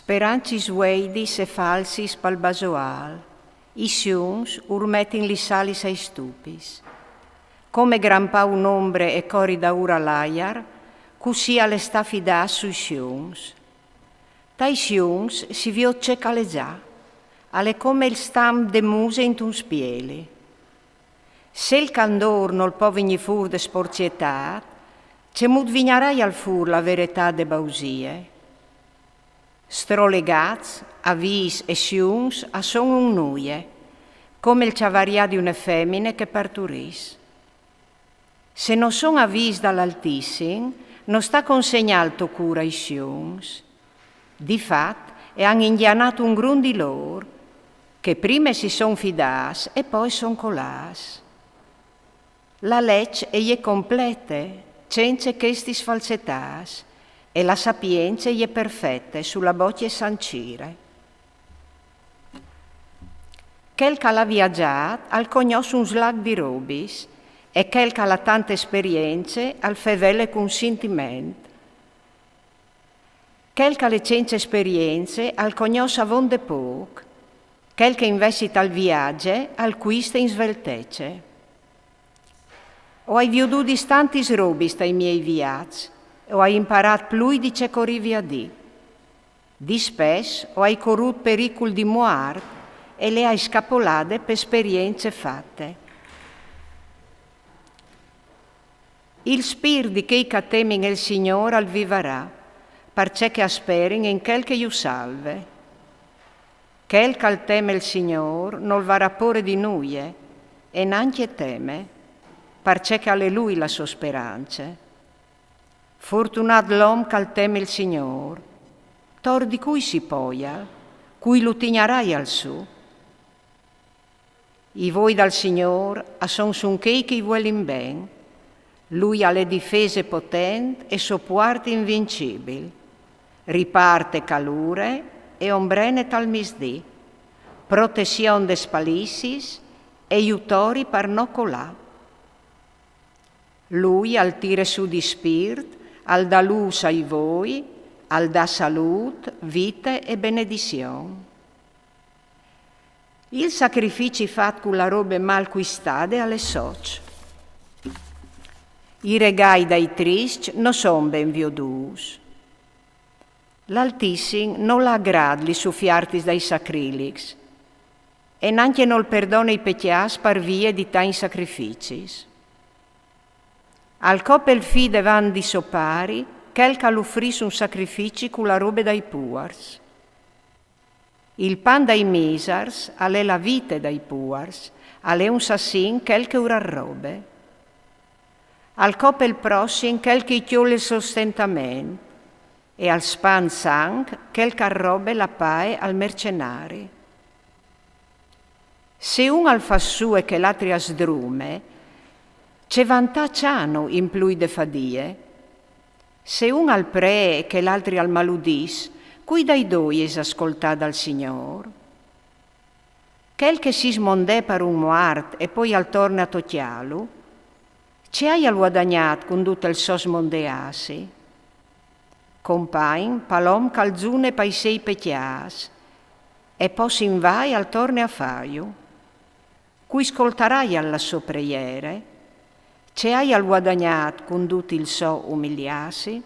Sperancis veidis e falsis pal basoal, i siuns urmetin li salis ai stupis. Come grampau nombre e cori da ura laiar, così alle sta fidà sui siuns. Tai siuns si viocce caleggià, alle come il stam de muse in tun spieli. Se il candor non può vigni fur de sporcietà, ce mut vignarai al fur la verità de bausie. Strolegats, avis e siuns a son un nuie, come il ciavaria di una femmine che parturis. Se non son avis dall'Altissim, non sta consegnato cura ai siuns. Difat, e han indianato un grun di lor, che prima si son fidas e poi son colas. La legge è complete, senza questi falsetas, e la sapienza è perfetta sulla boccia sancire. Quel che l'ha viaggiato al cognos un slag di robis e quel che ha tante esperienze al fevele con sentimento. Quel che le senza esperienze al cognos avon de poc, quel che investi al viaggio al quiste in sveltece. Ho hai viudu distantis robis dai miei viaggi, ho hai imparato più di ce corrivi a di. Di spes ho hai corrut pericol di muart e le hai scapolate per esperienze fatte. Il spir di che temin il Signore al vivarà, perché che asperin in quel che iu salve. Quel che al teme il Signore non va rappore di nuie, e neanche teme, perché che alle lui la sua speranza. Fortunat l'om che al teme il Signor, tor di cui si poia, cui lo tignarai al su. I voi dal Signor a son sun che vuolin ben, lui ha le difese potenti e soppuarti invincibili, riparte calure e ombrene tal misdì, protezion de spalissis e aiutori par no colà. Lui al tire su di spirit, al da luz ai voi, al da salut, vite e benedizione. Il sacrifici fat con la robe mal quistate alle soci. I regai dai tristi non son ben viodus. L'Altissim non l'aggrad li suffiartis dai sacrilix, e neanche non perdona i pecchias par vie di tain sacrificis. Al copel fi devan di sopari, quel che l'uffris un sacrifici con la robe dai puars. Il pan dai misars, alle la vite dai puars, alle un sassin quel che ura robe. Al copel prossin quel che chiole il sostentamento, e al span sang quel che arrobe la pae al mercenari. Se un al fa su e che l'altri asdrume, c'è vantacciano in plui de fadie. Se un al pre e che l'altri al maludis, cui dai doi es ascoltà dal Signor? Quel che si smondè per un muart e poi al torna a tocchialu, ci hai al guadagnat con tutto il sos mondeasi. Compain palom calzune pai sei pecchias, e poi in vai al torne a faio. Cui ascoltarai alla sua preghiere, ci hai al guadagnat con tutti il so umiliasi,